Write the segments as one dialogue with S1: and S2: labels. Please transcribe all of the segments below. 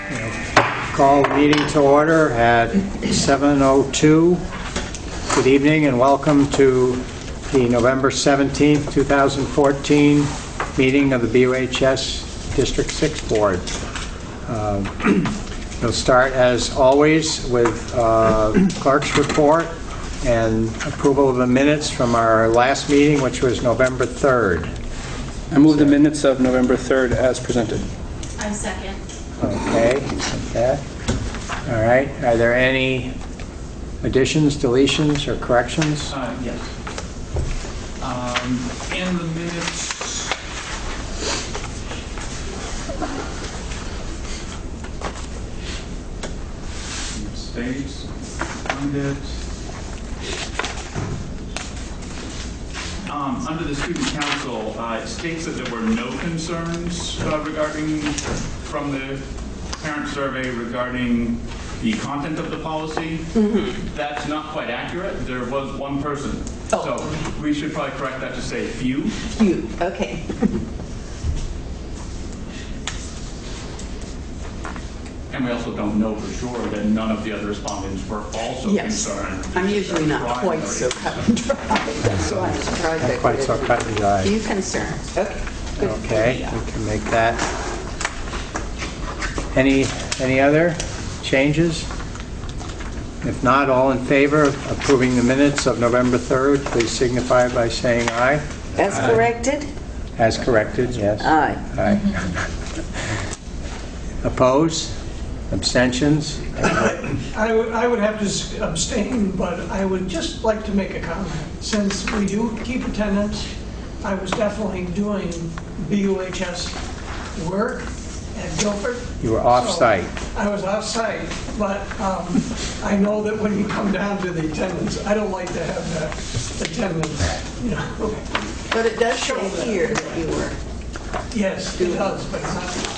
S1: Call the meeting to order at 7:02. Good evening and welcome to the November 17th, 2014 meeting of the BUHS District 6 Board. We'll start as always with clerk's report and approval of the minutes from our last meeting, which was November 3rd.
S2: I move the minutes of November 3rd as presented.
S3: I second.
S1: Okay. All right. Are there any additions, deletions, or corrections?
S4: Yes. In the minutes, states, find it. Under the student council, it states that there were no concerns regarding from the parent survey regarding the content of the policy. Mm-hmm. That's not quite accurate. There was one person. Oh. So we should probably correct that to say few.
S3: Few, okay.
S4: And we also don't know for sure that none of the other respondents were also concerned.
S5: I'm usually not quite so cut and dry. That's why I tried
S1: Not quite so cut and dry.
S5: Few concerns. Okay. Good.
S1: Okay, we can make that. Any other changes? If not, all in favor of approving the minutes of November 3rd, please signify by saying aye.
S5: As corrected?
S1: As corrected, yes.
S5: Aye.
S1: Aye. Opposed? Abstentions?
S6: I would have to abstain, but I would just like to make a comment. Since we do keep attendance, I was definitely doing BUHS work at Guilford.
S1: You were off-site.
S6: So I was off-site, but I know that when you come down to the attendance, I don't like to have that attendance, you know.
S5: But it does show here that you were.
S6: Yes, it does, but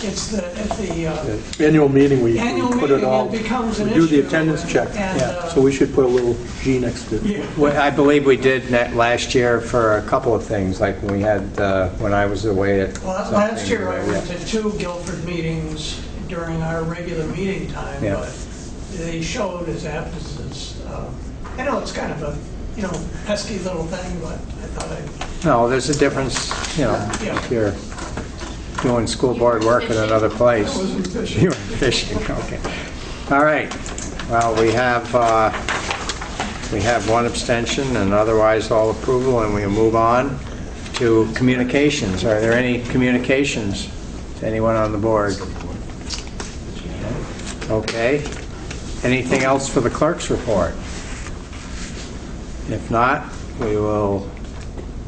S6: it's at the
S7: annual meeting we
S6: annual
S7: put
S6: meeting,
S7: it all.
S6: it becomes an
S7: we do
S6: issue.
S7: the attendance check.
S6: And,
S7: So we should put a little G next to it.
S6: yeah.
S1: Well, I believe we did last year for a couple of things, like when we had, when I was away at
S6: Well, last year I went to 2 Guilford meetings during our regular meeting time,
S1: Yeah.
S6: but they showed as absences. I know it's kind of a, pesky little thing, but I thought I'd...
S1: No, there's a difference,
S6: Yeah.
S1: if you're doing school board work at another place.
S6: I wasn't fishing.
S1: You were fishing, okay. All right. Well, we have one abstention and otherwise all approval, and we'll move on to communications. Are there any communications to anyone on the board? Okay. Anything else for the clerk's report? If not, we will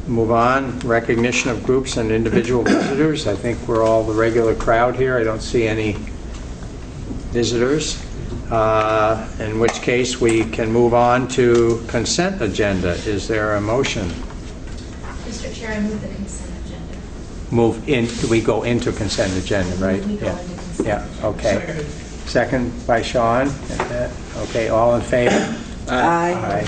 S1: move on. Recognition of groups and individual visitors. I think we're all the regular crowd here. I don't see any visitors. In which case we can move on to consent agenda. Is there a motion?
S3: Mr. Chair, I move the consent agenda.
S1: Move in. We go into consent agenda, right?
S3: We go into consent.
S1: Yeah. Okay. Second by Sean. Okay. All in favor?
S5: Aye.
S1: Aye.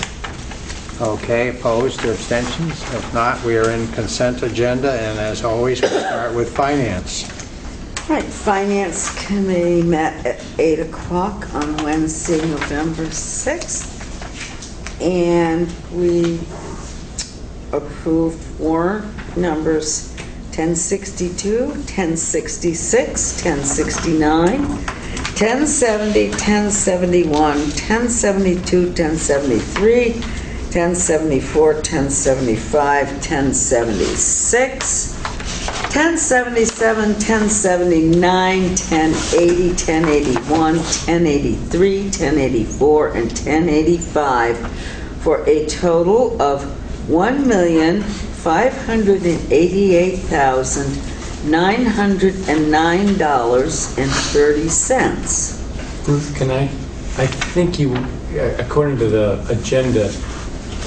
S1: Okay, opposed or abstentions? If not, we are in consent agenda, and as always, we'll start with finance.
S5: Right, Finance Committee met at 8 o'clock on Wednesday, November 6th, and we approved warrant numbers 1062, 1066, 1069, 1070, 1071, 1072, 1073, 1074, 1075, 1076, 1077, 1079, 1080, 1081, 1083, 1084, and 1085 for a total of $1,588,909.30.
S8: Ruth, can I think you, according to the agenda,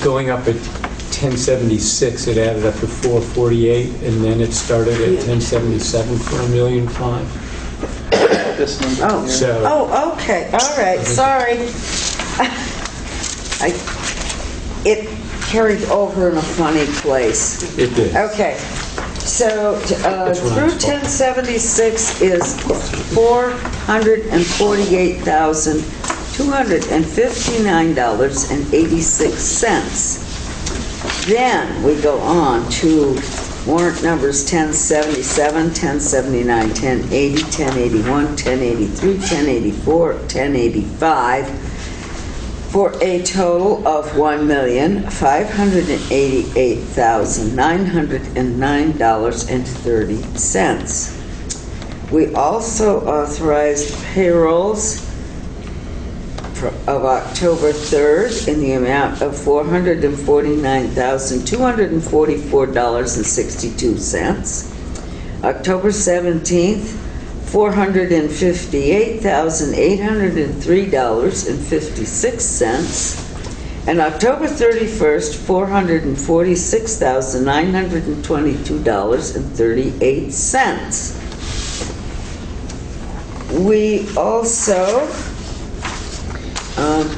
S8: going up at 1076, it added up to 448, and then it started at 1077 for $1,000,005.
S2: This number
S5: Oh,
S2: here.
S8: So,
S5: okay, all right, sorry. It carried over in a funny place.
S8: it did.
S5: Okay,
S9: So
S8: That's what I'm
S9: through
S8: told.
S9: 1076 is $448,259.86. Then we go on to warrant numbers 1077, 1079, 1080, 1081, 1083, 1084, 1085, for a total of $1,588,909.30. We also authorized payrolls of October 3rd in the amount of $449,244.62. October 17th, $458,803.56. And October 31st, $446,922.38. We also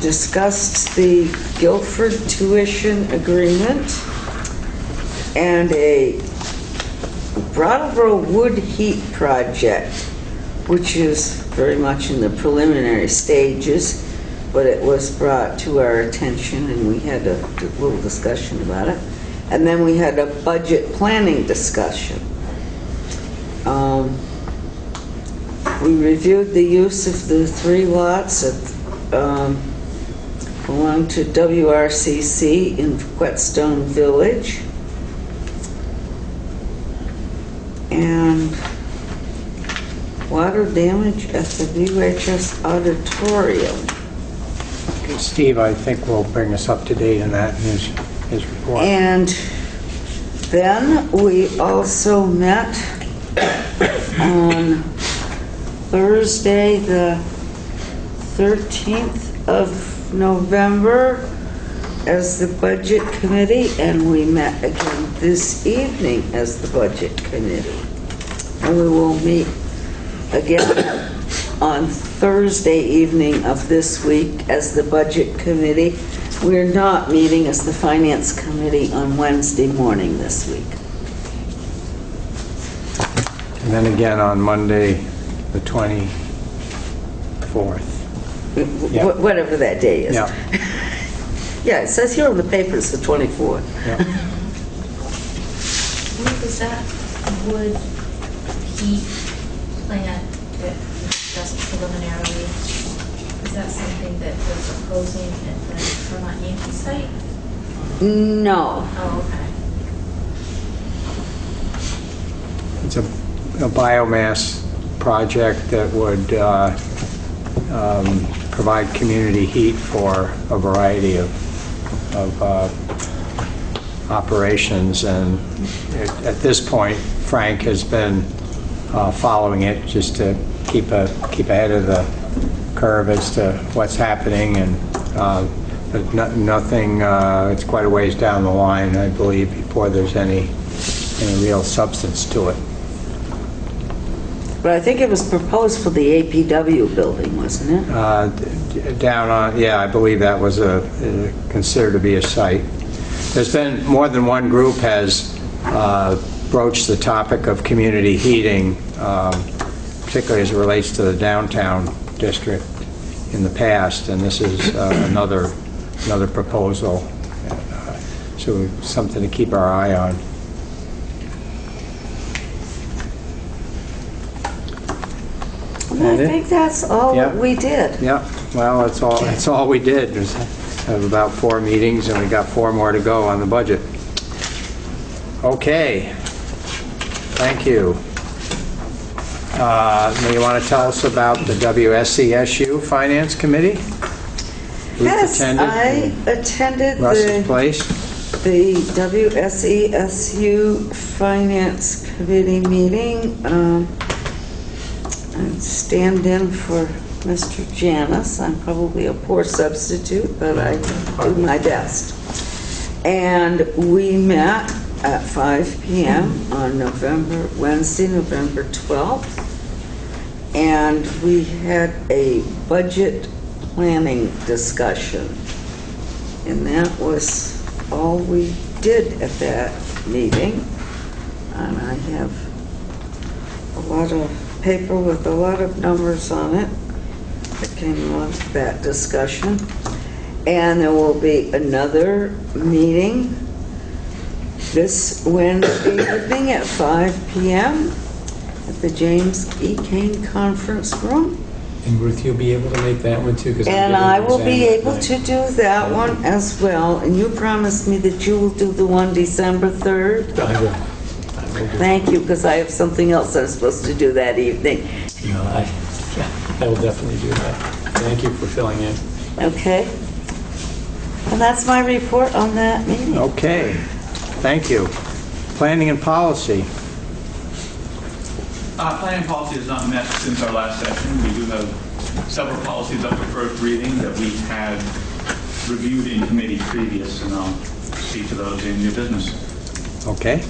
S9: discussed the Guilford tuition agreement and a Brattleboro wood heat project, which is very much in the preliminary stages, but it was brought to our attention and we had a little discussion about it. And then we had a budget planning discussion. We reviewed the use of the 3 lots that belong to WRCC in Whetstone Village. And water damage at the VHS auditorium.
S1: Okay, Steve, I think will bring us up to date on that in his report.
S9: And then we also met on Thursday, the 13th of November as the Budget Committee, and we met again this evening as the Budget Committee. And we will meet again on Thursday evening of this week as the Budget Committee. We're not meeting as the Finance Committee on Wednesday morning this week.
S1: And then again on Monday, the 24th. Yeah.
S9: Whatever that day is.
S1: Yeah.
S9: Yeah, it says here on the paper it's the 24th.
S1: Yeah.
S3: What was that wood heat plant that we discussed preliminarily? Is that something that we're proposing at the Vermont Yankee site?
S9: No.
S3: Oh, okay.
S1: It's a biomass project that would provide community heat for a variety of operations. And at this point, Frank has been following it just to keep ahead of the curve as to what's happening. And but nothing. It's quite a ways down the line, I believe, before there's any real substance to it.
S9: But I think it was proposed for the APW building, wasn't it?
S1: Down on, yeah, I believe that was considered to be a site. There's been more than one group has broached the topic of community heating, particularly as it relates to the downtown district in the past, and this is another proposal. So something to keep our eye on.
S9: I think that's all
S1: Yeah.
S9: we did.
S1: Yeah, well, that's all we did. We have about 4 meetings, and we got 4 more to go on the budget. Okay, thank you. Now you want to tell us about the WSCSU Finance Committee? Ruth
S9: Yes,
S1: attended
S9: I attended
S1: Russ's place.
S9: the WSESU Finance Committee meeting. I stand in for Mr. Janis. I'm probably a poor substitute, but I do my best. And we met at 5 p.m. on Wednesday, November 12th. And we had a budget planning discussion. And that was all we did at that meeting. and I have a lot of paper with a lot of numbers on it that came along with that discussion. And there will be another meeting this Wednesday evening at 5 p.m. at the James E. Kane Conference Room.
S8: And Ruth, you'll be able to make that one too? 'Cause I'm
S9: And
S8: getting
S9: I
S8: an
S9: will be
S8: exam
S9: able
S8: that
S9: to
S8: night.
S9: do that one as well. And you promised me that you will do the one December 3rd.
S8: I will. I will do.
S9: Thank you, because I have something else I'm supposed to do that evening.
S8: No, I will definitely do that. Thank you for filling in.
S9: Okay? And that's my report on that meeting.
S1: Okay, thank you. Planning and policy.
S4: Planning policy has not met since our last session. We do have several policies up for first reading that we had reviewed in committee previous, and I'll speak to those in new business.
S1: Okay.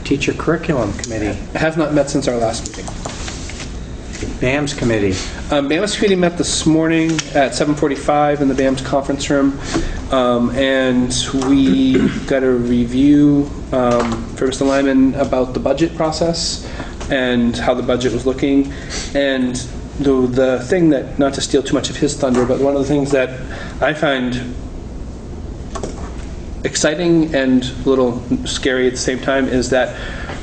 S1: Teacher Curriculum Committee.
S2: It has not met since our last meeting.
S1: BAMS Committee.
S2: BAMS committee met this morning at 7:45 in the BAMS conference room, and we got a review for Mr. Lyman about the budget process and how the budget was looking. And the thing that, not to steal too much of his thunder, but one of the things that I find exciting and a little scary at the same time is that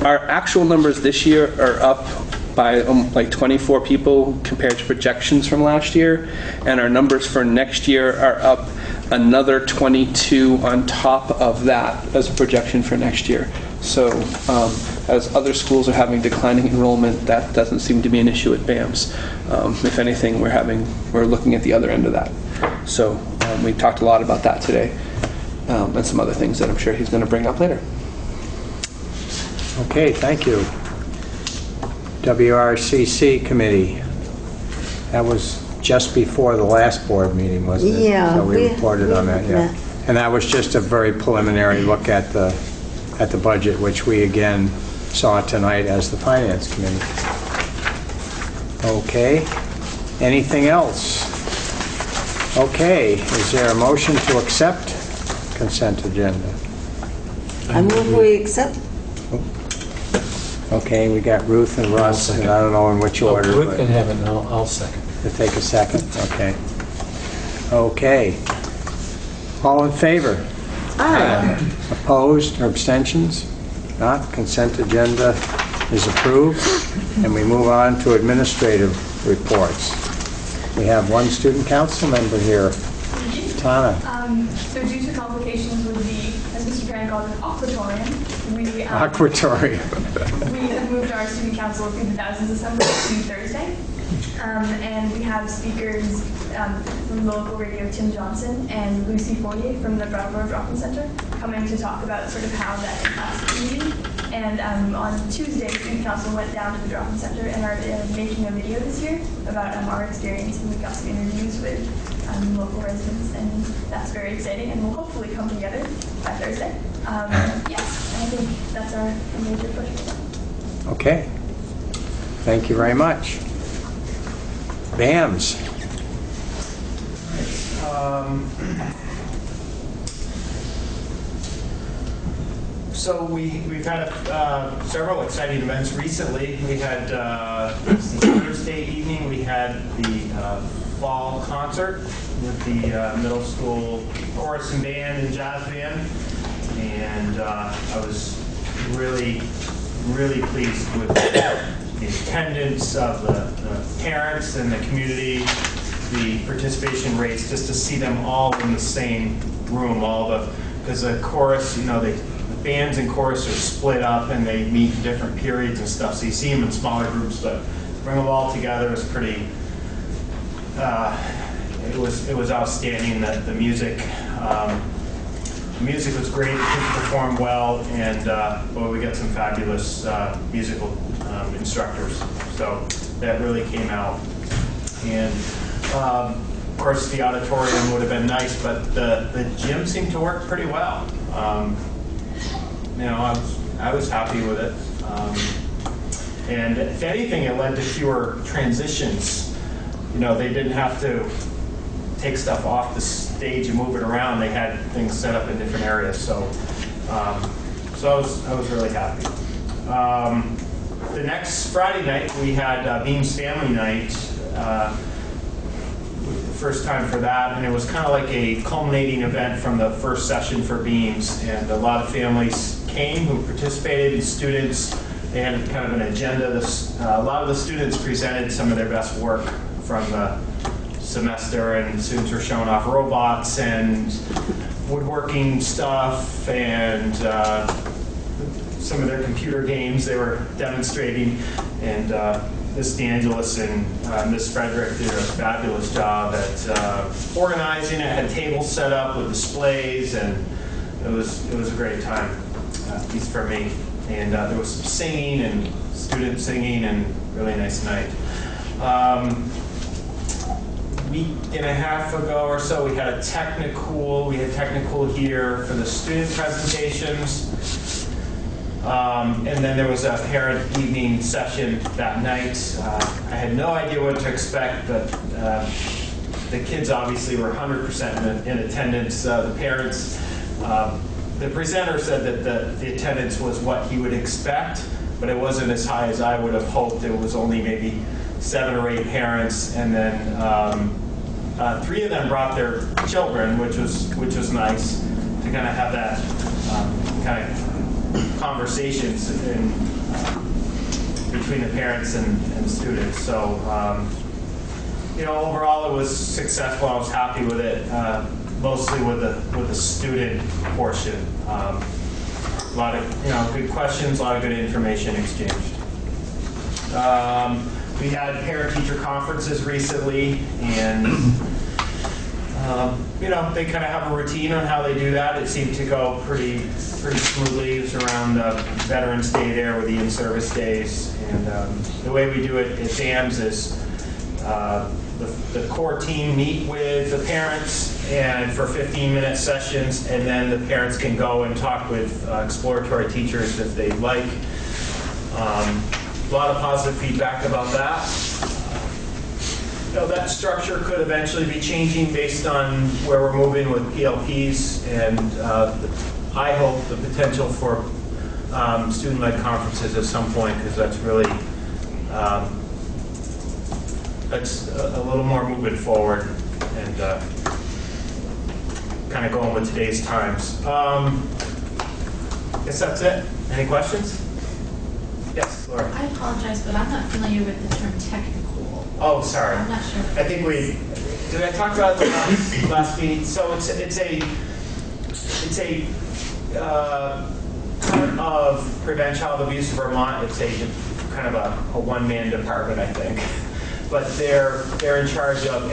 S2: our actual numbers this year are up by like 24 people compared to projections from last year, and our numbers for next year are up another 22 on top of that as a projection for next year. So as other schools are having declining enrollment, that doesn't seem to be an issue at BAMS. If anything, we're looking at the other end of that. So we talked a lot about that today, and some other things that I'm sure he's going to bring up later.
S1: Okay, thank you. WRCC Committee. That was just before the last board meeting, wasn't it?
S9: Yeah,
S1: So we
S9: we-
S1: reported on
S9: we
S1: that, yeah.
S9: met.
S1: And that was just a very preliminary look at the budget, which we again saw tonight as the Finance Committee. Okay. Anything else? Okay, is there a motion to accept consent agenda?
S9: I move we accept.
S1: Okay, we got Ruth and Russ,
S8: second.
S1: and I don't know in which
S8: Oh,
S1: order,
S8: Ruth
S1: but
S8: can have it, and I'll second.
S1: to take a second, okay. Okay. All in favor?
S9: Aye.
S1: Opposed or abstentions? Not. Consent agenda is approved. And we move on to administrative reports. We have one student council member here, Tana.
S10: So due to complications with the, as Mr. Tran called it, aquatorium, we have moved our student council through the Thousands Assembly to Thursday. And we have speakers from the local radio, Tim Johnson, and Lucy Fournier from the Brattleboro Drop-In Center, coming to talk about sort of how that impacts the community. And on Tuesday, student council went down to the Drop-In Center and are making a video this year about our experience, and we got some interviews with local residents, and that's very exciting, and we'll hopefully come together by Thursday. I think that's our major push.
S1: Okay. Thank you very much. BAMS.
S11: So we've had several exciting events recently. We had Thursday evening, we had the fall concert with the middle school chorus and band and jazz band. And I was really, really pleased with the attendance of the parents and the community, the participation rates, just to see them all in the same room, because the chorus, the bands and chorus are split up and they meet in different periods and stuff, so you see them in smaller groups, but to bring them all together is pretty, it was outstanding. The music was great, kids performed well, and we got some fabulous musical instructors, so that really came out. And of course the auditorium would have been nice, but the gym seemed to work pretty well. I was happy with it. And if anything, it led to fewer transitions. They didn't have to take stuff off the stage and move it around. They had things set up in different areas. So So I was really happy. The next Friday night, we had Beams Family Night. First time for that, and it was kind of like a culminating event from the first session for Beams, and a lot of families came who participated, students. They had kind of an agenda. A lot of the students presented some of their best work from the semester, and students were showing off robots and woodworking stuff and some of their computer games they were demonstrating, and Miss DeAngelis and Miss Frederick did a fabulous job at organizing it. Had tables set up with displays, and it was a great time, at least for me. And there was some singing and students singing, and really nice night. Week and a half ago or so, we had technical here for the student presentations. And then there was a parent evening session that night. I had no idea what to expect, but the kids obviously were 100% in attendance. The parents, the presenter said that the attendance was what he would expect, but it wasn't as high as I would have hoped. It was only maybe 7 or 8 parents, and then 3 of them brought their children, which was nice to kind of have that kind of conversations between the parents and students. So, overall it was successful. I was happy with it, mostly with the student portion. A lot of good questions, a lot of good information exchanged. We had parent-teacher conferences recently, and they kind of have a routine on how they do that. It seemed to go pretty smoothly. It was around Veterans Day there with the in-service days. And the way we do it at DAMS is the core team meet with the parents and for 15-minute sessions, and then the parents can go and talk with exploratory teachers if they'd like. A lot of positive feedback about that. That structure could eventually be changing based on where we're moving with PLPs, and I hope the potential for student-led conferences at some point, because that's really that's a little more moving forward and kind of going with today's times. Guess that's it. Any questions? Yes, Laura.
S3: I apologize, but I'm not familiar with the term technical.
S11: Oh, sorry.
S3: I'm not sure.
S11: I think did I talk about it the last meeting? So it's a part of Prevent Child Abuse Vermont. It's a kind of a one-man department, I think. But they're in charge of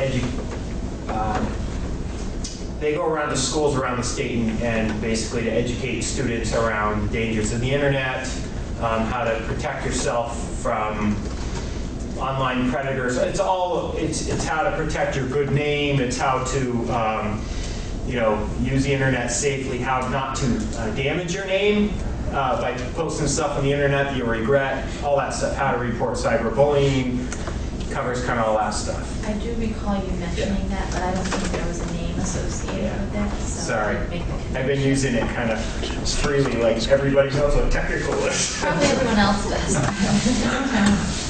S11: they go around to schools around the state and basically to educate students around the dangers of the internet, how to protect yourself from online predators. It's how to protect your good name. It's how to use the internet safely. How not to damage your name by posting stuff on the internet that you regret. All that stuff. How to report cyberbullying. Covers kind of all that stuff.
S3: I do recall you mentioning that, but I don't think there was a name associated with it. So
S11: Sorry.
S3: I'd make the connection.
S11: I've been using it kind of freely, like everybody knows what technical is.
S3: Probably everyone else does.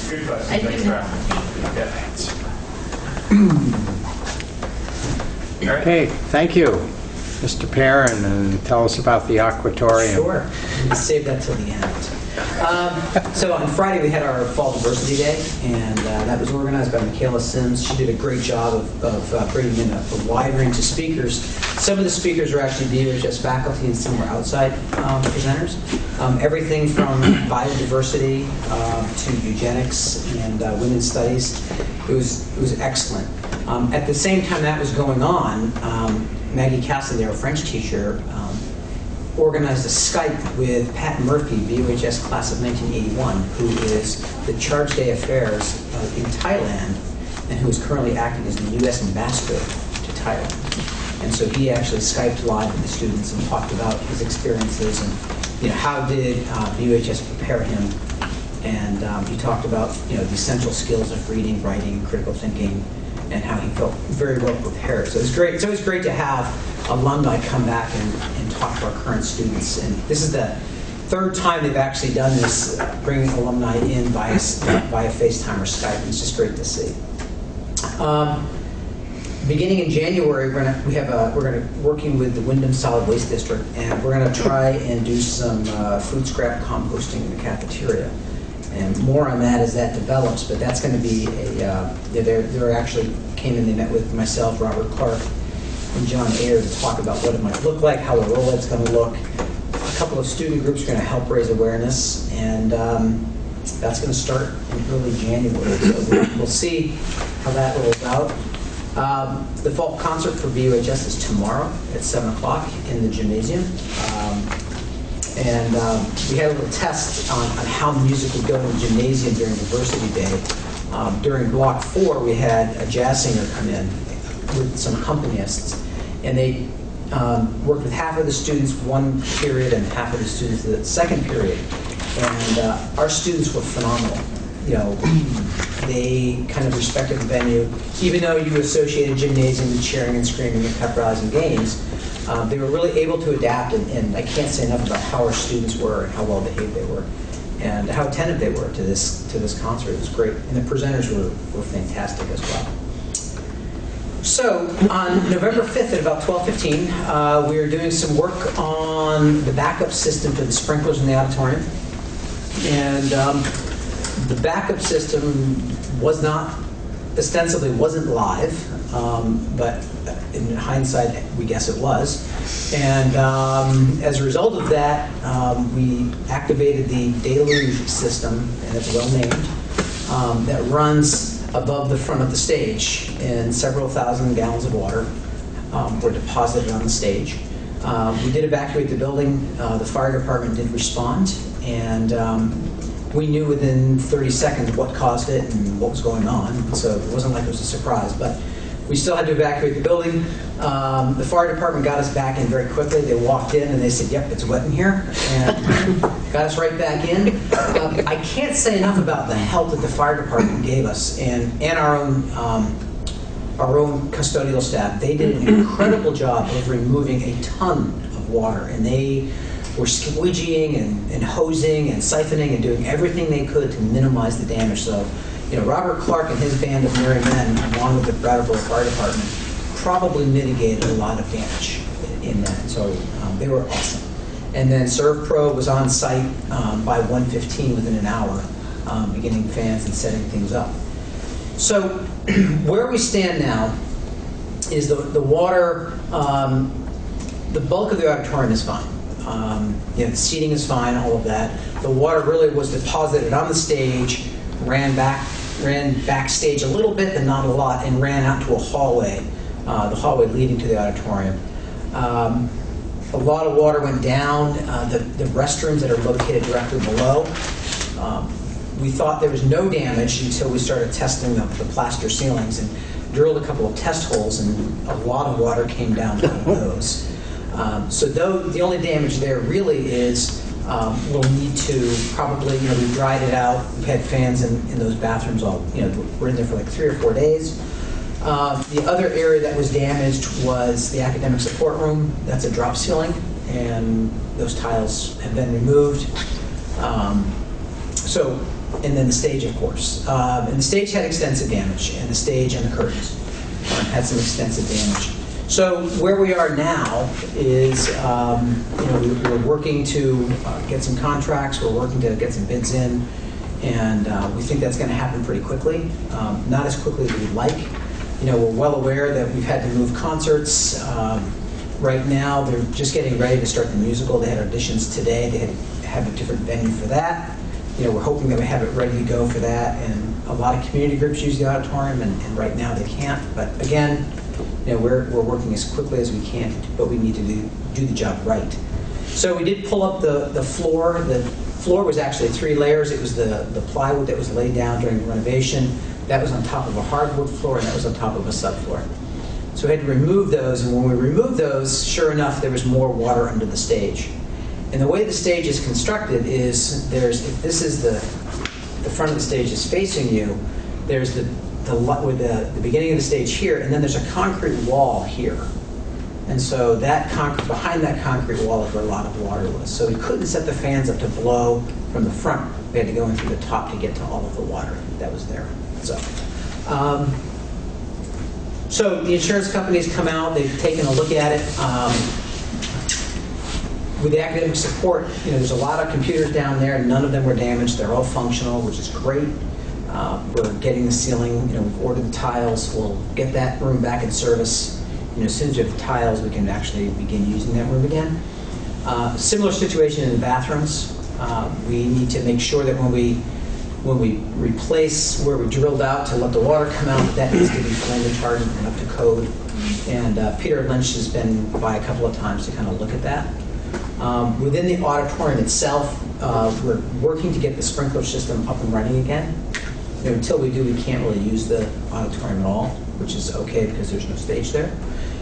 S11: Good question.
S3: I do
S11: Thanks,
S3: know.
S11: Brad. Yeah. All right.
S1: Okay, thank you, Mr. Perrin, and tell us about the Aquatorium.
S12: Sure. Save that till the end. So on Friday we had our Fall Diversity Day, and that was organized by Michaela Sims. She did a great job of bringing in a wide range of speakers. Some of the speakers were actually BHS faculty, and some were outside presenters. Everything from biodiversity to eugenics and women's studies. It was excellent. At the same time that was going on, Maggie Cassidy, our French teacher, organized a Skype with Pat Murphy, BOHS class of 1981, who is the Charge d'Affaires in Thailand, and who is currently acting as the U.S. ambassador to Thailand. And so he actually Skyped live with the students and talked about his experiences and how did BOHS prepare him. And he talked about the essential skills of reading, writing, critical thinking, and how he felt very well prepared. So it was great. It's always great to have alumni come back and talk to our current students. And this is the third time they've actually done this, bringing alumni in via FaceTime or Skype. It's just great to see. Beginning in January, we're working with the Wyndham Solid Waste District, and we're going to try and do some food scrap composting in the cafeteria. And more on that as that develops, but that's going to be they actually came in, they met with myself, Robert Clark, and John Ayer to talk about what it might look like, how the rollout's going to look. A couple of student groups are going to help raise awareness, and that's going to start in early January. So we'll see how that rolls out. The fall concert for BUHS is tomorrow at 7 o'clock in the gymnasium. And we had a little test on how music would go in the gymnasium during Diversity Day. During Block 4, we had a jazz singer come in with some accompanists. And they worked with half of the students one period and half of the students the second period. And our students were phenomenal. You know, they kind of respected the venue. Even though you associated gymnasium with cheering and screaming and pep rallies and games, they were really able to adapt, and I can't say enough about how our students were and how well behaved they were, and how attentive they were to this concert. It was great, and the presenters were fantastic as well. So on November 5th at about 12:15, we are doing some work on the backup system to the sprinklers in the auditorium, and the backup system ostensibly wasn't live, but in hindsight, we guess it was. And as a result of that, we activated the deluge system, and it's well named, that runs above the front of the stage, and several thousand gallons of water were deposited on the stage. We did evacuate the building. The fire department did respond, and we knew within 30 seconds what caused it and what was going on, so it wasn't like it was a surprise. But we still had to evacuate the building. The fire department got us back in very quickly. They walked in and they said, "Yep, it's wet in here," and got us right back in. I can't say enough about the help that the fire department gave us, and our own custodial staff. They did an incredible job of removing a ton of water, and they were squeegeeing and hosing and siphoning and doing everything they could to minimize the damage. So, you know, Robert Clark and his band of merry men, along with the Brattleboro Fire Department, probably mitigated a lot of damage in that. So they were awesome. And then ServPro was on site by 1:15 within an hour, beginning fans and setting things up. So where we stand now is the water, the bulk of the auditorium is fine. You know, the seating is fine, all of that. The water really was deposited on the stage, ran backstage a little bit, but not a lot, and ran out to a hallway, the hallway leading to the auditorium. A lot of water went down. The restrooms that are located directly below, we thought there was no damage until we started testing the plaster ceilings and drilled a couple of test holes, and a lot of water came down out of those. So though the only damage there really is we'll need to probably, you know, we dried it out. We've had fans in those bathrooms all, you know, we're in there for like 3 or 4 days. The other area that was damaged was the academic support room. That's a drop ceiling, and those tiles have been removed. And then the stage, of course. And the stage had extensive damage, and the stage and the curtains had some extensive damage. So where we are now is, we're working to get some contracts. We're working to get some bids in, and we think that's going to happen pretty quickly. Not as quickly as we'd like. You know, we're well aware that we've had to move concerts. Right now, they're just getting ready to start the musical. They had auditions today. They have a different venue for that. You know, we're hoping that we have it ready to go for that. And a lot of community groups use the auditorium, and right now they can't. But again, you know, we're working as quickly as we can, but we need to do the job right. So we did pull up the floor. The floor was actually 3 layers. It was the plywood that was laid down during the renovation. That was on top of a hardwood floor, and that was on top of a subfloor. So we had to remove those, and when we removed those, sure enough, there was more water under the stage. And the way the stage is constructed is if this is the front of the stage is facing you, there's the beginning of the stage here, and then there's a concrete wall here. And so that behind that concrete wall is where a lot of water was. So we couldn't set the fans up to blow from the front. We had to go in through the top to get to all of the water that was there. So the insurance companies come out, they've taken a look at it. With the academic support, there's a lot of computers down there, and none of them were damaged. They're all functional, which is great. We're getting the ceiling, we've ordered the tiles. We'll get that room back in service. As soon as we have the tiles, we can actually begin using that room again. Similar situation in the bathrooms. We need to make sure that when we replace where we drilled out to let the water come out, that needs to be flame retardant and up to code. And Peter Lynch has been by a couple of times to kind of look at that. Within the auditorium itself, we're working to get the sprinkler system up and running again. Until we do, we can't really use the auditorium at all, which is okay because there's no stage there.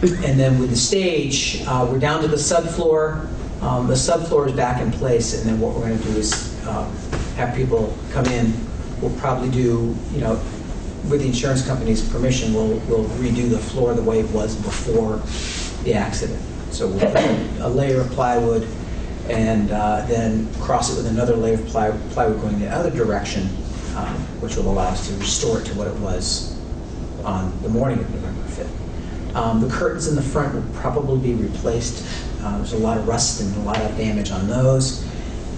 S12: And then with the stage, we're down to the subfloor. The subfloor is back in place, and then what we're going to do is have people come in. We'll probably do, with the insurance company's permission, we'll redo the floor the way it was before the accident. So we'll put a layer of plywood and then cross it with another layer of plywood going the other direction, which will allow us to restore it to what it was on the morning of November 5th. The curtains in the front will probably be replaced. There's a lot of rust and a lot of damage on those.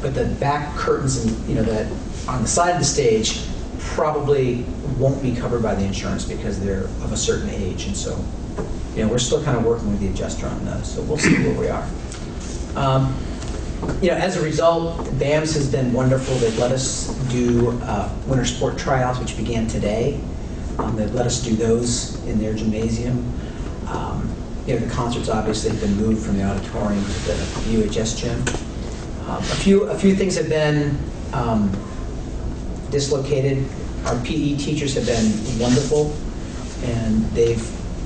S12: But the back curtains that on the side of the stage probably won't be covered by the insurance because they're of a certain age. And so, we're still kind of working with the adjuster on those. So we'll see where we are. As a result, BAMS has been wonderful. They've let us do winter sport tryouts, which began today. They've let us do those in their gymnasium. The concerts obviously have been moved from the auditorium to the UHS gym. A few things have been dislocated. Our PE teachers have been wonderful, and they've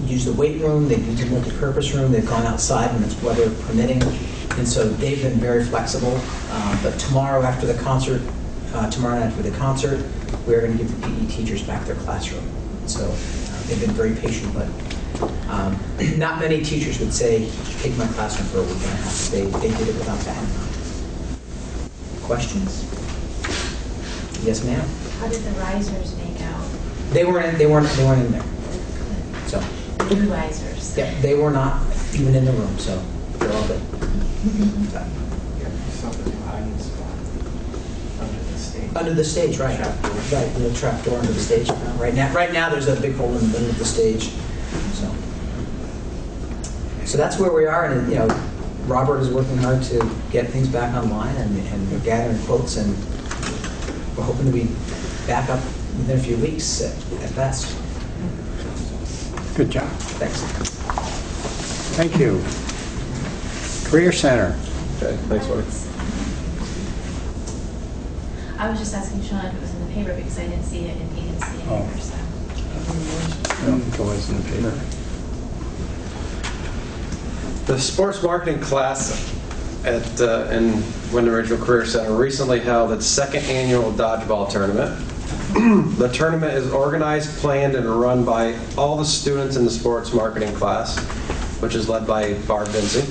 S12: used the weight room, they've used the multi-purpose room, they've gone outside when it's weather permitting, and so they've been very flexible. But tomorrow night after the concert, we're going to give the PE teachers back their classroom. So they've been very patient, but not many teachers would say, take my classroom for a week and a half. They did it without that. Questions? Yes, ma'am?
S3: How did the risers make out?
S12: They weren't in there. So.
S3: New risers.
S12: Yeah, they were not even in the room, so they're all good. Under the stage, right? Right, little trap door under the stage. Right now, there's a big hole in the middle of the stage. So that's where we are, and Robert is working hard to get things back online, and we're gathering quotes, and we're hoping to be back up within a few weeks at best.
S1: Good job.
S12: Thanks.
S1: Thank you. Career Center.
S13: Okay, thanks, Mark.
S3: I was just asking Sean if it was in the paper because I didn't see it and he didn't see it either. So.
S1: I don't think it was in the paper.
S13: The sports marketing class in Wyndham Regional Career Center recently held its second annual dodgeball tournament. The tournament is organized, planned, and run by all the students in the sports marketing class, which is led by Barb Vinci.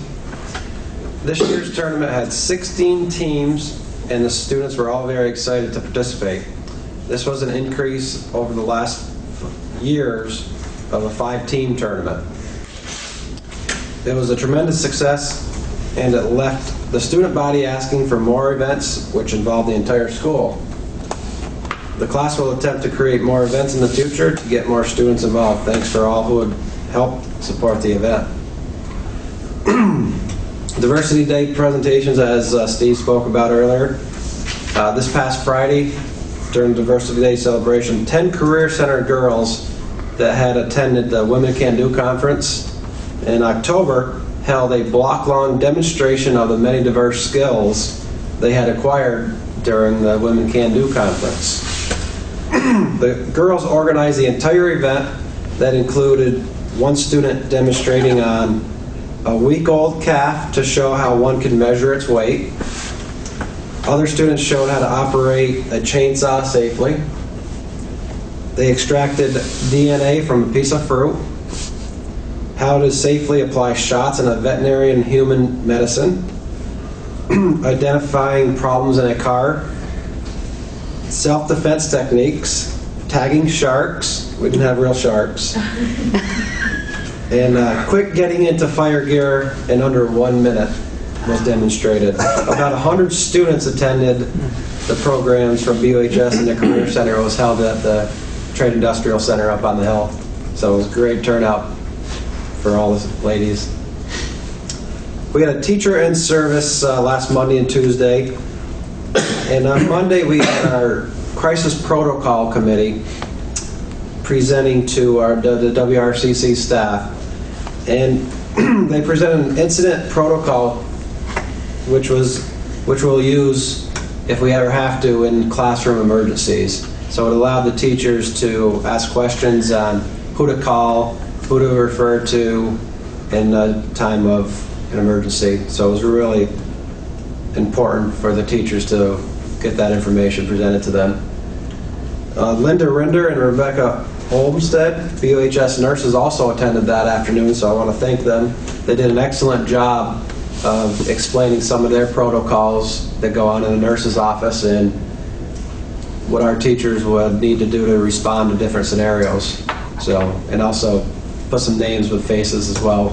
S13: This year's tournament had 16 teams, and the students were all very excited to participate. This was an increase over the last years of a 5-team tournament. It was a tremendous success, and it left the student body asking for more events, which involved the entire school. The class will attempt to create more events in the future to get more students involved. Thanks for all who would help support the event. Diversity Day presentations, as Steve spoke about earlier. This past Friday, during Diversity Day celebration, 10 Career Center girls that had attended the Women Can Do conference in October held a block-long demonstration of the many diverse skills they had acquired during the Women Can Do conference. The girls organized the entire event that included one student demonstrating on a week-old calf to show how one can measure its weight. Other students showed how to operate a chainsaw safely. They extracted DNA from a piece of fruit, how to safely apply shots in a veterinary and human medicine, identifying problems in a car, self-defense techniques, tagging sharks, we didn't have real sharks, and quick getting into fire gear in under 1 minute was demonstrated. About 100 students attended the programs from BUHS and the Career Center. It was held at the Trade Industrial Center up on the hill. So it was a great turnout for all the ladies. We had a teacher in service last Monday and Tuesday. And on Monday we had our Crisis Protocol Committee presenting to the WRCC staff. And they presented an incident protocol which we'll use if we ever have to in classroom emergencies. So it allowed the teachers to ask questions on who to call, who to refer to in a time of an emergency. So it was really important for the teachers to get that information presented to them. Linda Rinder and Rebecca Olmstead, BUHS nurses, also attended that afternoon, so I want to thank them. They did an excellent job of explaining some of their protocols that go on in the nurse's office and what our teachers would need to do to respond to different scenarios. So, and also put some names with faces as well,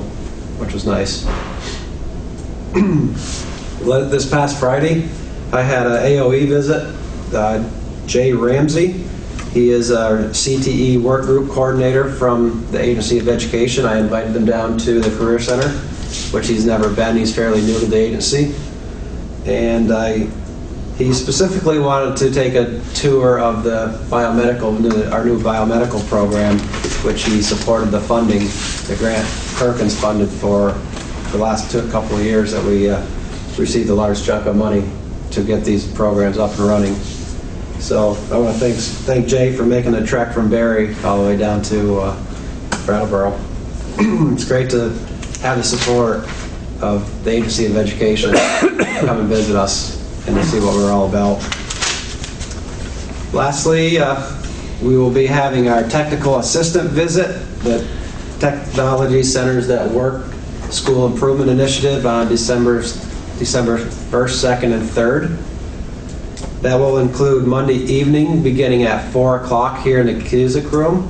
S13: which was nice. This past Friday, I had an AOE visit. Jay Ramsey, he is our CTE work group coordinator from the Agency of Education. I invited him down to the Career Center, which he's never been. He's fairly new to the agency. And he specifically wanted to take a tour of the our new biomedical program, which he supported the funding, the grant Perkins funded for the last couple of years that we received a large chunk of money to get these programs up and running. So I want to thank Jay for making the trek from Barry all the way down to Brattleboro. It's great to have the support of the Agency of Education come and visit us and to see what we're all about. Lastly, we will be having our technical assistant visit, the Technology Centers that Work School Improvement Initiative on December 1st, 2nd, and 3rd. That will include Monday evening beginning at 4 o'clock here in the Cusick Room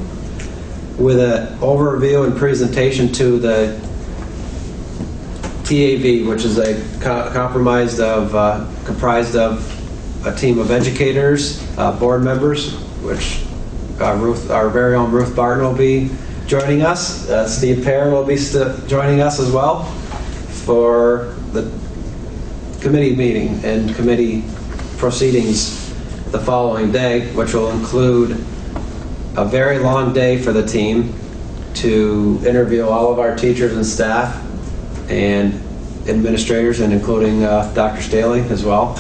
S13: with an overview and presentation to the TAV, which is comprised of a team of educators, board members, which our very own Ruth Barton will be joining us. Steve Perrin will be joining us as well for the committee meeting and committee proceedings the following day, which will include a very long day for the team to interview all of our teachers and staff and administrators, and including Dr. Staley as well.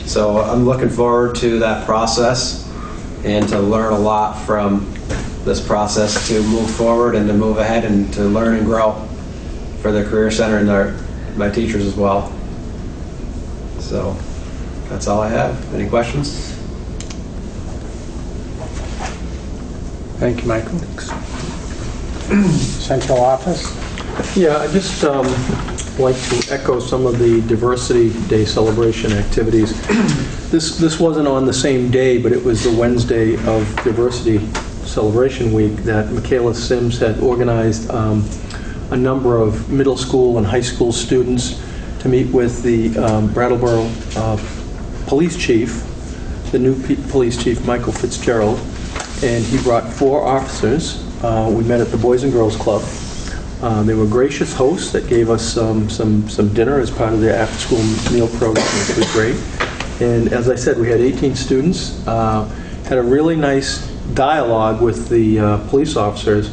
S13: So I'm looking forward to that process and to learn a lot from this process to move forward and to move ahead and to learn and grow for the Career Center and my teachers as well. So that's all I have. Any questions?
S1: Thank you, Michael. Central office?
S7: Yeah, I just like to echo some of the Diversity Day celebration activities. This wasn't on the same day, but it was the Wednesday of Diversity Celebration Week that Michaela Sims had organized a number of middle school and high school students to meet with the Brattleboro police chief, the new police chief, Michael Fitzgerald, and he brought 4 officers. We met at the Boys and Girls Club. They were gracious hosts that gave us some dinner as part of their after-school meal program, which was great. And as I said, we had 18 students, had a really nice dialogue with the police officers.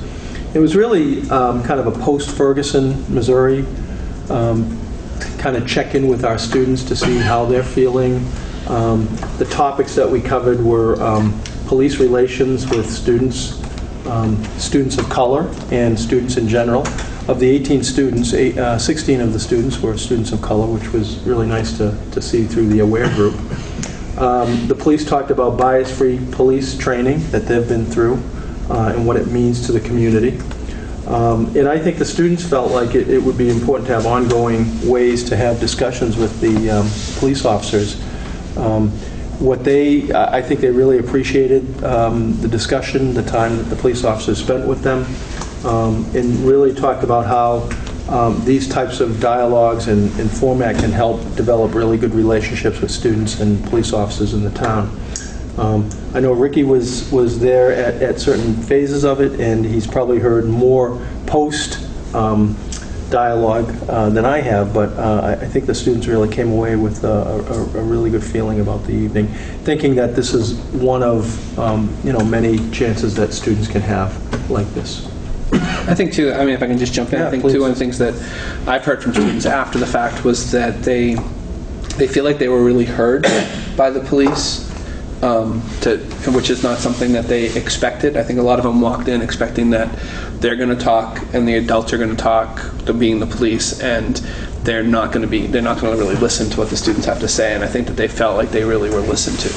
S7: It was really kind of a post-Ferguson, Missouri, kind of check-in with our students to see how they're feeling. The topics that we covered were police relations with students, students of color and students in general. Of the 18 students, 16 of the students were students of color, which was really nice to see through the AWARE group. The police talked about bias-free police training that they've been through and what it means to the community. And I think the students felt like it would be important to have ongoing ways to have discussions with the police officers. I think they really appreciated the discussion, the time that the police officers spent with them, and really talked about how these types of dialogues and format can help develop really good relationships with students and police officers in the town. I know Ricky was there at certain phases of it, and he's probably heard more post dialogue than I have, but I think the students really came away with a really good feeling about the evening, thinking that this is one of many chances that students can have like this.
S2: I think too, I mean, if I can just jump in,
S7: Yeah,
S2: I think
S7: please.
S2: too, one of the things that I've heard from students after the fact was that they feel like they were really heard by the police, which is not something that they expected. I think a lot of them walked in expecting that they're going to talk and the adults are going to talk, being the police, and they're not going to really listen to what the students have to say. And I think that they felt like they really were listened to,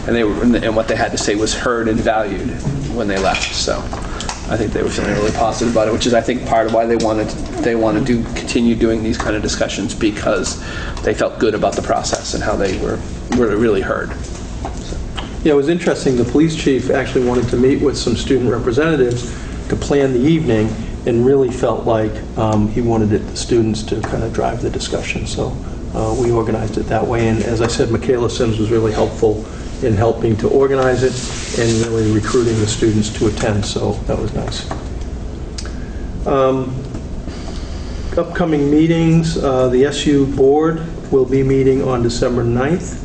S2: and what they had to say was heard and valued when they left. So I think they were feeling really positive about it, which is, I think, part of why they want to continue doing these kind of discussions, because they felt good about the process and how they were really heard.
S7: Yeah, it was interesting. The police chief actually wanted to meet with some student representatives to plan the evening, and really felt like he wanted the students to kind of drive the discussion. So we organized it that way. And as I said, Michaela Sims was really helpful in helping to organize it and really recruiting the students to attend. So that was nice. Upcoming meetings, the SU board will be meeting on December 9th.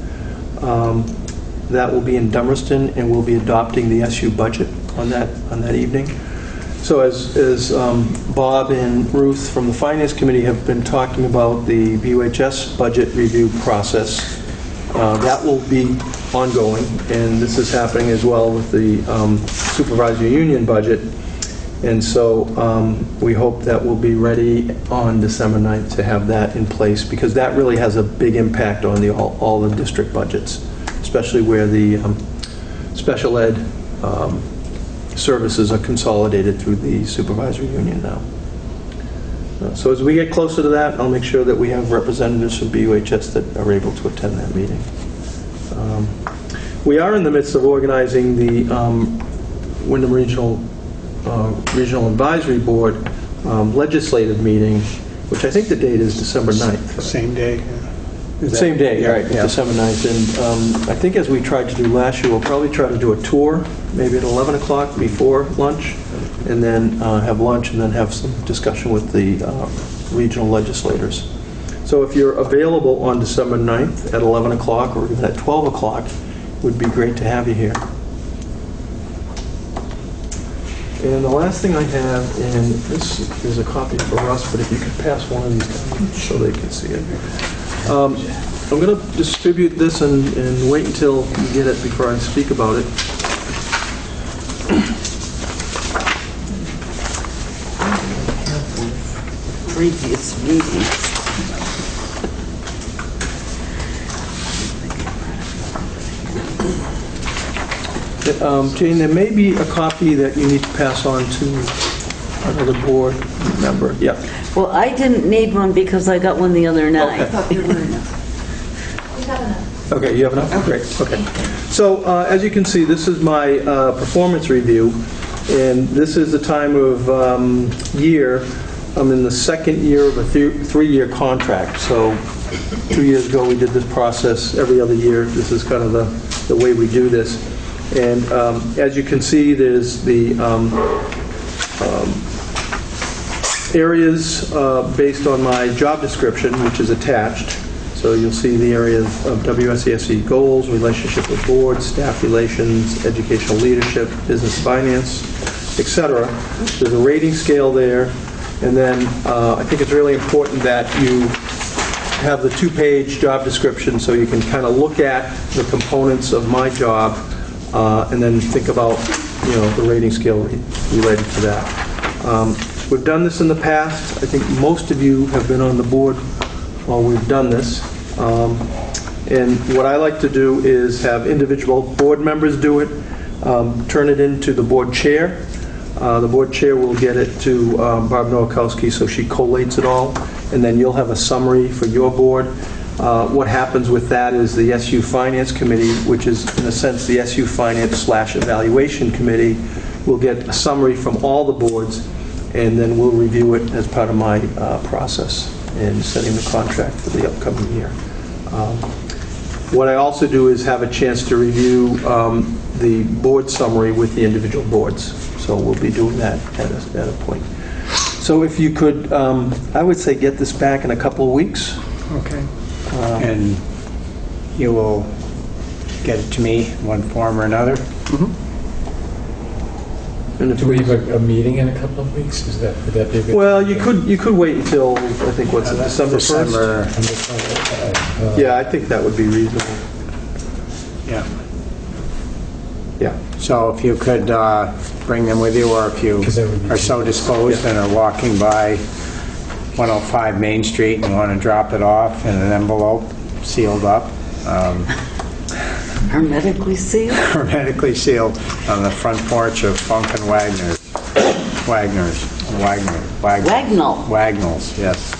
S7: That will be in Dummerston, and we'll be adopting the SU budget on that evening. So as Bob and Ruth from the Finance Committee have been talking about the BUHS budget review process, that will be ongoing, and this is happening as well with the supervisory union budget. And so we hope that we'll be ready on December 9th to have that in place, because that really has a big impact on all the district budgets, especially where the special ed services are consolidated through the supervisory union now. So as we get closer to that, I'll make sure that we have representatives from BUHS that are able to attend that meeting. We are in the midst of organizing the Wyndham Regional Advisory Board legislative meeting, which I think the date is December 9th.
S1: Same day.
S7: Same day,
S1: Yeah,
S7: right,
S1: yeah.
S7: December 9th. And I think as we tried to do last year, we'll probably try to do a tour, maybe at 11 o'clock before lunch, and then have lunch, and then have some discussion with the regional legislators. So if you're available on December 9th at 11 o'clock or even at 12 o'clock, it would be great to have you here. And the last thing I have, and this is a copy for Russ, but if you could pass one of these down so they can see it. I'm going to distribute this and wait until you get it before I speak about it.
S9: Previous meetings.
S7: Jane, there may be a copy that you need to pass on to another board member. Yep.
S9: Well, I didn't need one because I got one the other night.
S7: Okay.
S3: We have enough.
S7: Okay, you have enough? Great, okay. So, as you can see, this is my performance review, and this is the time of year. I'm in the second year of a three-year contract. So, 2 years ago, we did this process every other year. This is kind of the way we do this. And as you can see, there's the areas based on my job description, which is attached. So you'll see the areas of WSESE goals, relationship with board, staff relations, educational leadership, business finance, etc. There's a rating scale there. And then I think it's really important that you have the two-page job description so you can kind of look at the components of my job and then think about, the rating scale related to that. We've done this in the past. I think most of you have been on the board while we've done this. And what I like to do is have individual board members do it, turn it into the board chair, The board chair will get it to Barb Nowakowski, so she collates it all, and then you'll have a summary for your board. What happens with that is the SU Finance Committee, which is in a sense the SU Finance/Evaluation Committee, will get a summary from all the boards, and then we'll review it as part of my process in setting the contract for the upcoming year. What I also do is have a chance to review the board summary with the individual boards. So we'll be doing that at a point. So if you could, I would say get this back in a couple of weeks.
S1: Okay. And you will get it to me in one form or another?
S7: And if
S8: Do we have a meeting in a couple of weeks? Would that be a good?
S7: Well, you could wait until, I think, what's it, December 1st? Yeah, I think that would be reasonable.
S1: Yeah.
S7: Yeah.
S1: So if you could bring them with you, or if you are so disposed and are walking by 105 Main Street and want to drop it off in an envelope sealed up.
S9: Hermetically sealed?
S1: Hermetically sealed on the front porch of Funk and Wagnall's, yes.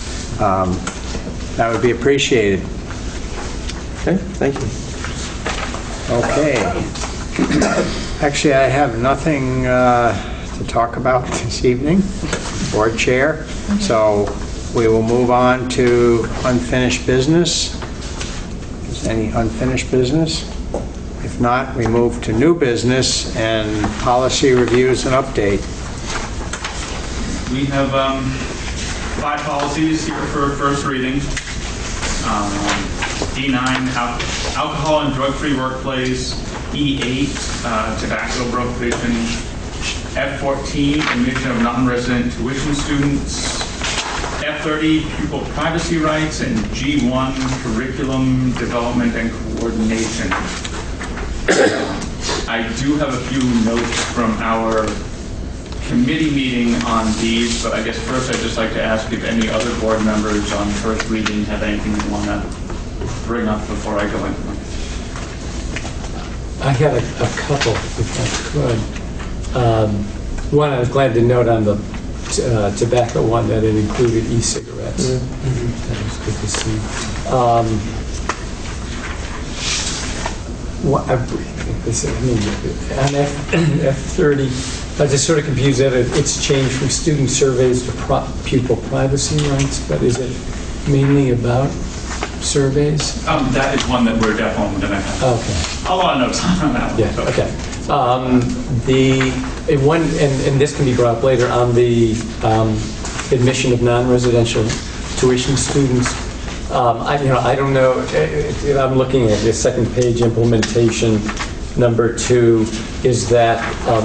S1: That would be appreciated.
S7: Okay, thank you.
S1: Okay. Actually, I have nothing to talk about this evening, board chair. So we will move on to unfinished business. Is there any unfinished business? If not, we move to new business and policy reviews and update.
S4: We have 5 policies here for first reading. D9, alcohol and drug-free workplace. E8, tobacco prohibition. F14, admission of non-resident tuition students. F30, pupil privacy rights. And G1, curriculum development and coordination. I do have a few notes from our committee meeting on these, but I guess first I'd just like to ask if any other board members on first reading have anything they want to bring up before I go into them.
S8: I had a couple, if I could. One, I was glad to note on the tobacco one that it included e-cigarettes. That was good to see. On F30, I was just sort of confused that it's changed from student surveys to pupil privacy rights, but is it mainly about surveys?
S4: That is one that we're definitely going to have
S8: Okay.
S4: a lot of notes on that one.
S8: Yeah,
S4: so.
S8: okay. And this can be brought up later, on the admission of non-residential tuition students. I don't know, I'm looking at the second page, implementation number 2, is that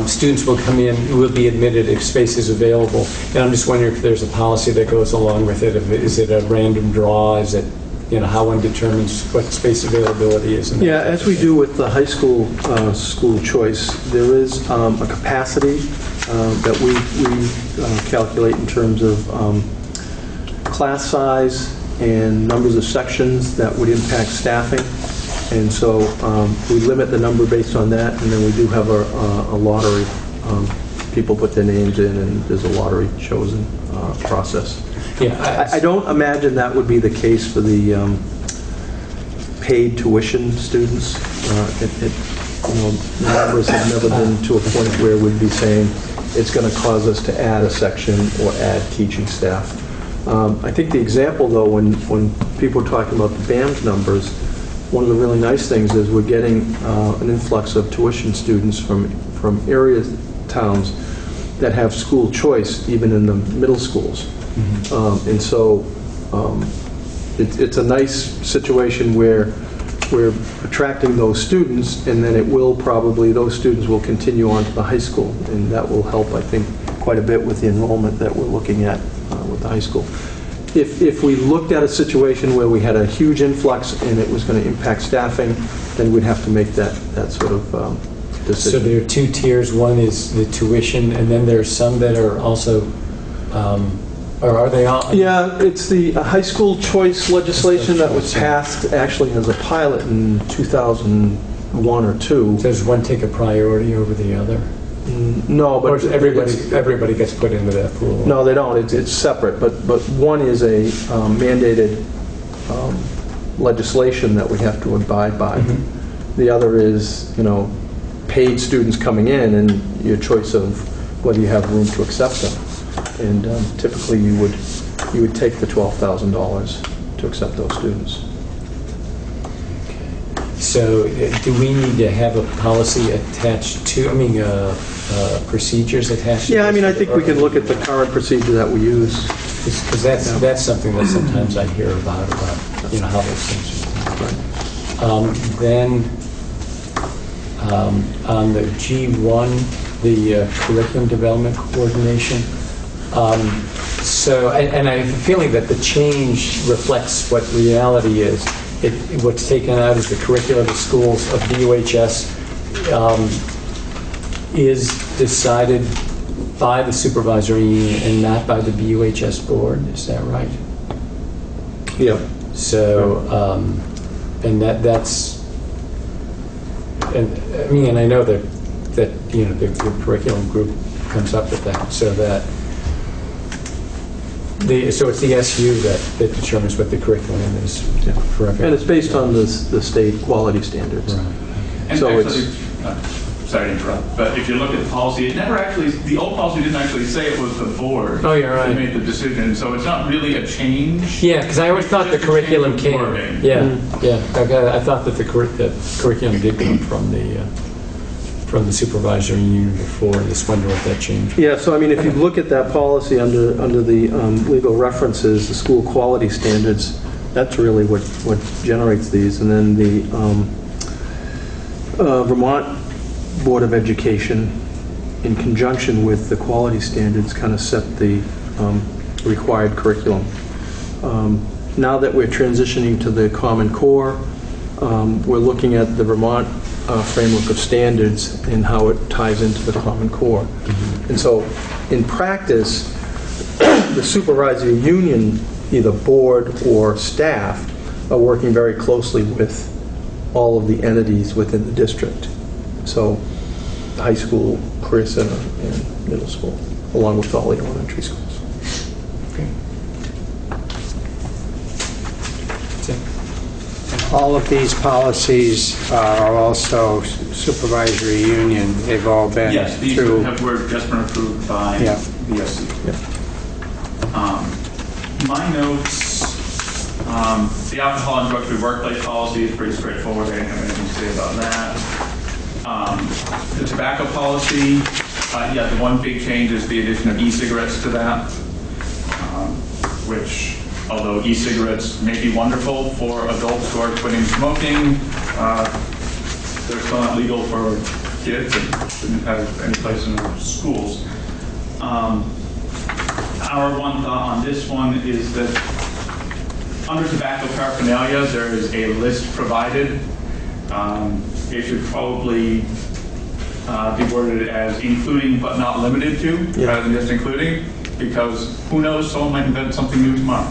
S8: students will come in, will be admitted if space is available. And I'm just wondering if there's a policy that goes along with it. Is it a random draw? Is it, how one determines what space availability is?
S7: Yeah, as we do with the high school school choice, there is a capacity that we calculate in terms of class size and numbers of sections that would impact staffing. And so we limit the number based on that, and then we do have a lottery. People put their names in, and there's a lottery chosen process.
S8: Yeah,
S7: I don't imagine that would be the case for the paid tuition students. The numbers have never been to a point where we'd be saying it's going to cause us to add a section or add teaching staff. I think the example, though, when people are talking about the BAMS numbers, one of the really nice things is we're getting an influx of tuition students from area towns that have school choice, even in the middle schools. And so it's a nice situation where we're attracting those students, and then those students will continue on to the high school, and that will help, I think, quite a bit with the enrollment that we're looking at with the high school. If we looked at a situation where we had a huge influx and it was going to impact staffing, then we'd have to make that sort of decision.
S8: So there are 2 tiers. One is the tuition, and then there's some that are also, or are they all?
S7: Yeah, it's the high school choice legislation that was passed actually as a pilot in 2001 or 2.
S8: Does one take a priority over the other?
S7: No,
S8: Or
S7: but
S8: everybody gets put into that pool?
S7: No, they don't. It's separate. But one is a mandated legislation that we have to abide by. The other is, paid students coming in and your choice of whether you have room to accept them. And typically you would take the $12,000 to accept those students.
S8: So do we need to have a policy attached to, procedures attached to
S7: Yeah,
S8: this?
S7: I think we can look at the current procedure that we use.
S8: Because that's something that sometimes I hear about how those things are done. Then on the G1, the curriculum development coordination. So I have a feeling that the change reflects what reality is. What's taken out is the curriculum of schools of BUHS is decided by the supervisory union and not by the BUHS board. Is that right?
S7: Yeah.
S8: So, and that's, and I know that the curriculum group comes up with that, so that so it's the SU that determines what the curriculum is for everyone.
S7: And it's based on the state quality standards.
S8: Right.
S4: And
S7: So
S4: actually, sorry to interrupt, but if you look at the policy, the old policy didn't actually say it was the board.
S8: Oh, you're right.
S4: That made the decision, so it's not really a change.
S8: Yeah, because I always thought the curriculum came. Yeah, yeah. I thought that the curriculum did come from the supervisory union before. I just wonder what that changed.
S7: Yeah, so if you look at that policy under the legal references, the school quality standards, that's really what generates these. And then the Vermont Board of Education, in conjunction with the quality standards, kind of set the required curriculum. Now that we're transitioning to the Common Core, we're looking at the Vermont framework of standards and how it ties into the Common Core. And so, in practice, the supervisory union, either board or staff, are working very closely with all of the entities within the district. So, high school, career center, and middle school, along with all the elementary schools.
S8: Okay.
S1: All of these policies are also supervisory union. They've all been
S4: Yes, these
S1: through.
S4: were just been approved by
S1: Yeah.
S4: BSC.
S7: Yeah.
S4: My notes, the alcohol and drug-free workplace policy is pretty straightforward. I didn't have anything to say about that. The tobacco policy, the one big change is the addition of e-cigarettes to that, which, although e-cigarettes may be wonderful for adults who are quitting smoking, they're still not legal for kids and shouldn't have any place in our schools. Our one thought on this one is that under tobacco paraphernalia, there is a list provided. It should probably be worded as including but not limited to, rather than just including, because who knows, someone might invent something new tomorrow.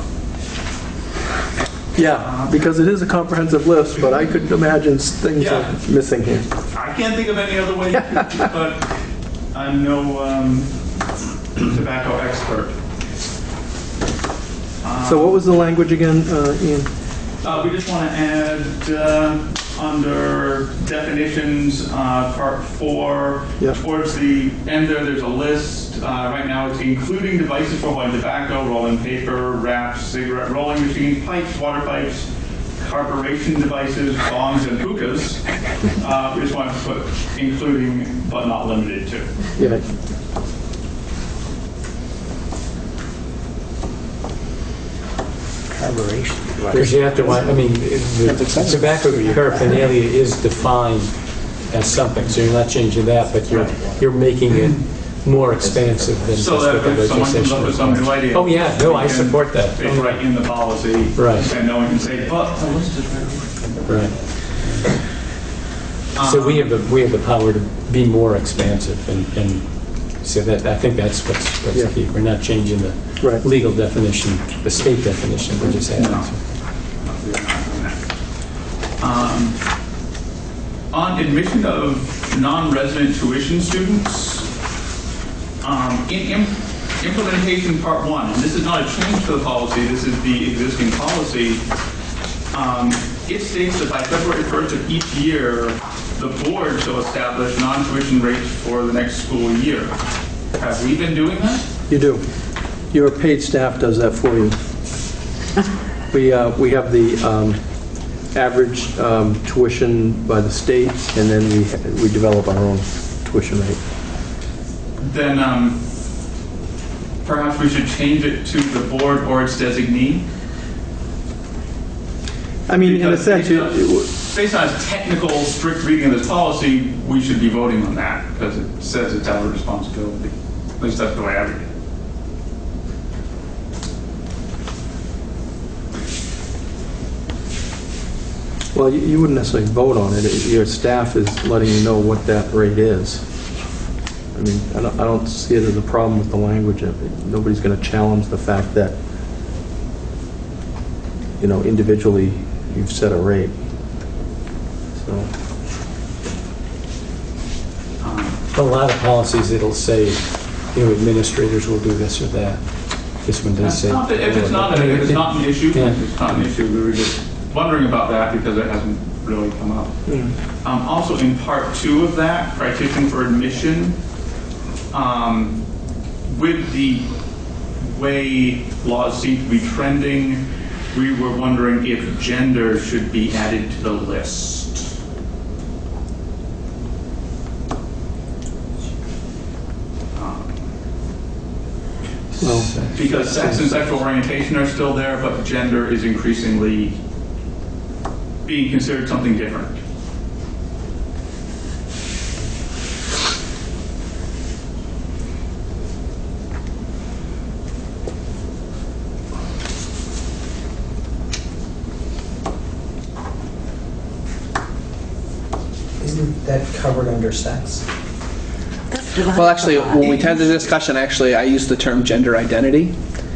S7: Yeah, because it is a comprehensive list, but I could imagine things are missing here.
S4: I can't think of any other way, but I'm no tobacco expert.
S7: So what was the language again, Ian?
S4: We just want to add under definitions, part 4, towards the end there's a list. Right now it's including devices for holding tobacco, rolling paper, wraps, cigarette rolling machines, pipes, water pipes, carburation devices, bongs, and hookahs. We just want to put including but not limited to.
S7: Yeah.
S1: Carburation.
S8: Because you have to, the tobacco paraphernalia is defined as something, so you're not changing that, but you're making it more expansive than just
S4: So
S8: what
S4: that
S8: the
S4: if someone comes up
S8: legislation
S4: with some new idea.
S8: Oh, yeah, no, I support that.
S4: It's right in the policy.
S8: Right.
S4: And no one can say, but.
S8: Right. So we have the power to be more expansive, and so that, I think that's what's key. We're not changing the legal definition, the state definition, we're just adding.
S4: On admission of non-resident tuition students, In implementation part 1, and this is not a change to the policy, this is the existing policy, it states that by February 1st of each year, the board shall establish non-tuition rates for the next school year. Have we been doing that?
S7: You do. Your paid staff does that for you. We have the average tuition by the state, and then we develop our own tuition rate.
S4: Then perhaps we should change it to the board or its designee.
S7: I mean, in a
S4: Because
S7: sense,
S4: based on a technical, strict reading of this policy, we should be voting on that because it says it's our responsibility. At least that's the way I read it.
S7: well, you wouldn't necessarily vote on it. Your staff is letting you know what that rate is. I mean, I don't see it as a problem with the language. Nobody's going to challenge the fact that, individually you've set a rate. So.
S8: A lot of policies, it'll say, administrators will do this or that. This one does say.
S4: If it's not an issue,
S8: Yeah.
S4: it's not an issue. We were just wondering about that because it hasn't really come up. Also, in part 2 of that, criteria for admission, with the way laws seem to be trending, we were wondering if gender should be added to the list.
S7: Well,
S4: Because sex and sexual orientation are still there, but gender is increasingly being considered something different.
S12: Isn't that covered under sex?
S2: Well, actually, when we had the discussion, I used the term gender identity.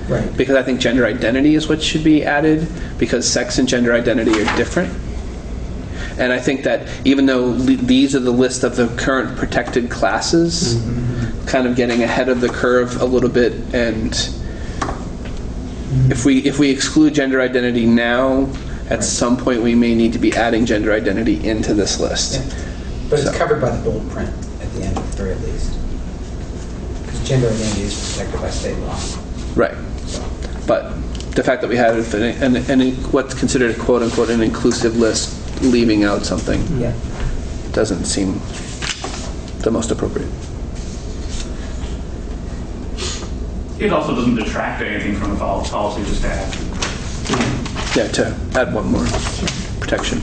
S12: Right.
S2: Because I think gender identity is what should be added, because sex and gender identity are different. And I think that even though these are the list of the current protected classes, kind of getting ahead of the curve a little bit, and if we exclude gender identity now, at some point we may need to be adding gender identity into this list.
S12: Yeah. But it's covered by the bold print at the end, at the very least. Because gender identity is protected by state law.
S2: Right. But the fact that we had what's considered a quote-unquote an inclusive list, leaving out something, doesn't seem the most appropriate.
S4: It also doesn't detract anything from the policy, just to add.
S2: Yeah, to add one more protection.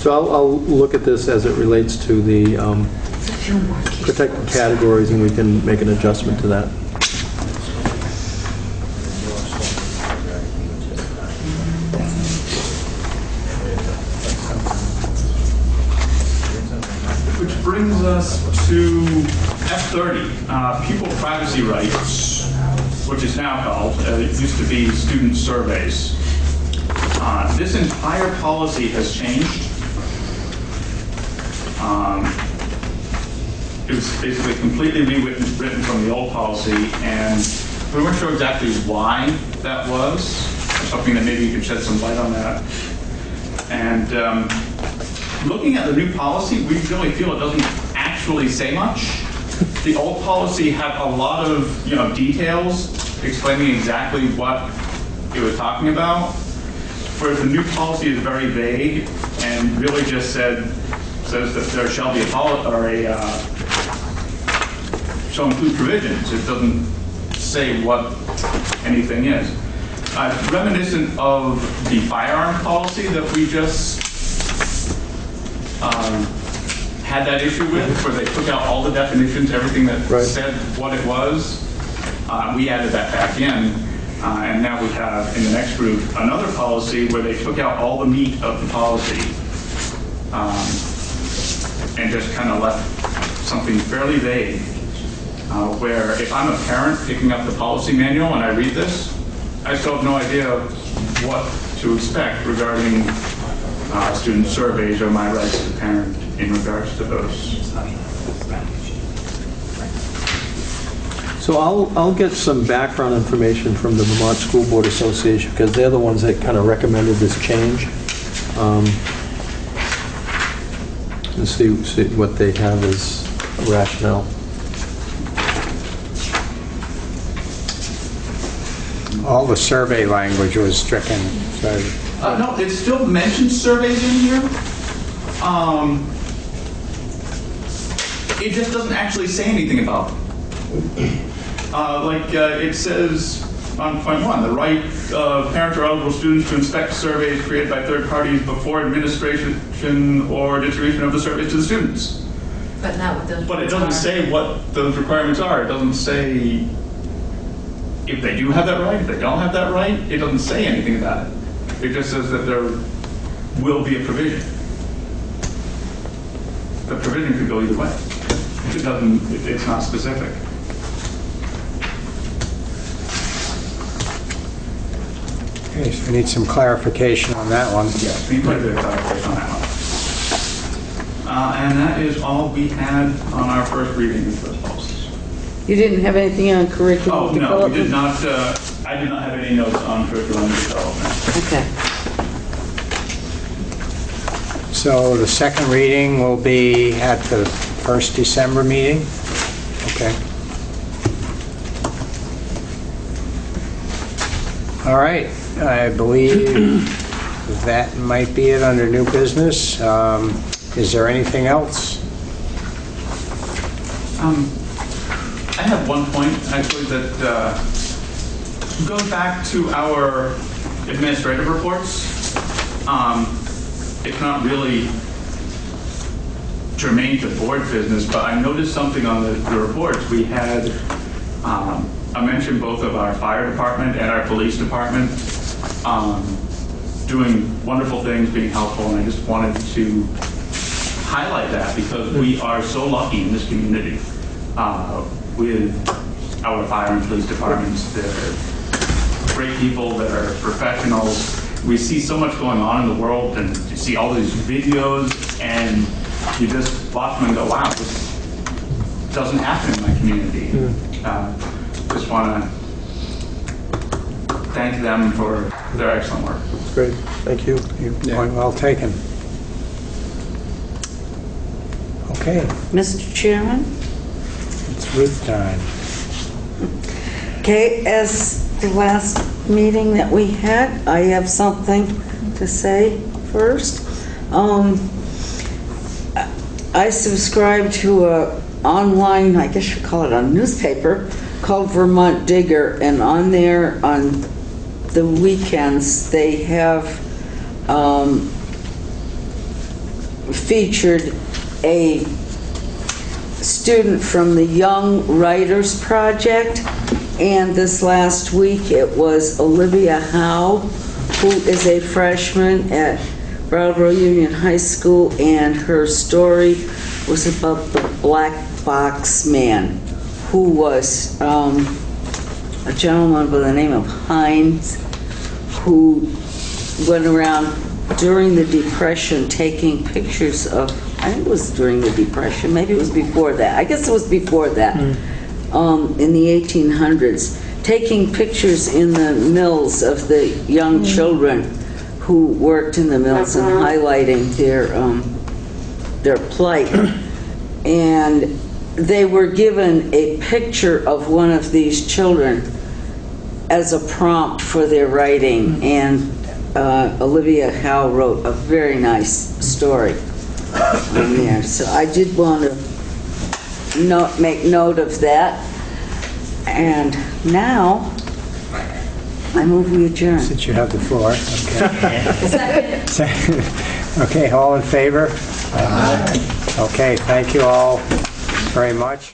S7: So I'll look at this as it relates to the protected categories, and we can make an adjustment to that.
S4: Which brings us to F30, pupil privacy rights, which is now called, it used to be student surveys. This entire policy has changed. It was basically completely rewritten from the old policy, and we weren't sure exactly why that was. Something that maybe you could shed some light on that. And looking at the new policy, we really feel it doesn't actually say much. The old policy had a lot of details explaining exactly what it was talking about, whereas the new policy is very vague and really just says that there shall be shall include provisions. It doesn't say what anything is. Reminiscent of the firearm policy that we just had that issue with, where they took out all the definitions, everything that said what it was. We added that back in, and now we have in the next group another policy where they took out all the meat of the policy and just kind of left something fairly vague. Where if I'm a parent picking up the policy manual and I read this, I still have no idea what to expect regarding student surveys or my rights as a parent in regards to those.
S7: So So I'll get some background information from the Vermont School Board Association, because they're the ones that kind of recommended this change. And see what they have as rationale.
S1: All the survey language was stricken, so...
S4: No, it still mentions surveys in here. It just doesn't actually say anything about them. It says on point 1, the right of parents or eligible students to inspect surveys created by third parties before administration or distribution of the surveys to the students.
S3: But not what those.
S4: But it doesn't say what those requirements are. It doesn't say if they do have that right, if they don't have that right. It doesn't say anything about it. It just says that there will be a provision. The provision could go either way. It doesn't. It's not specific.
S1: Okay, so we need some clarification on that one.
S4: Yes, we need quite a bit of clarification on that one. And that is all we had on our first reading of those policies.
S9: You didn't have anything on curriculum
S4: Oh, no,
S9: development?
S4: we did not. I did not have any notes on curriculum development.
S9: Okay.
S1: So the second reading will be at the first December meeting? Okay. All right, I believe that might be it under new business. Is there anything else?
S4: I have one point, actually, that goes back to our administrative reports. It's not really germane to board business, but I noticed something on the reports. We had, I mentioned both of our fire department and our police department doing wonderful things, being helpful, and I just wanted to highlight that because we are so lucky in this community with our fire and police departments. They're great people, they're professionals. We see so much going on in the world, and you see all these videos, and you just watch them and go, wow, this doesn't happen in my community. Just want to thank them for their excellent work.
S7: Great, thank you.
S1: Point well taken. Okay,
S9: Mr. Chairman?
S1: it's Ruth time.
S9: Okay, as the last meeting that we had, I have something to say first. I subscribe to a online, I guess you call it a newspaper, called Vermont Digger, and on there, on the weekends, they have featured a student from the Young Writers Project, and this last week it was Olivia Howe, who is a freshman at Brattleboro Union High School, and her story was about the Black Box Man, who was a gentleman by the name of Hines, who went around during the Depression taking pictures of, I think it was during the Depression, maybe it was before that, I guess it was before that, in the 1800s, taking pictures in the mills of the young children who worked in the mills and highlighting their plight. And they were given a picture of one of these children as a prompt for their writing, and Olivia Howe wrote a very nice story on there. So I did want to make note of that. And now, I move we adjourn.
S1: Since you have the floor. Okay.
S3: Second.
S1: Okay, all in favor? Aye. Okay, thank you all very much.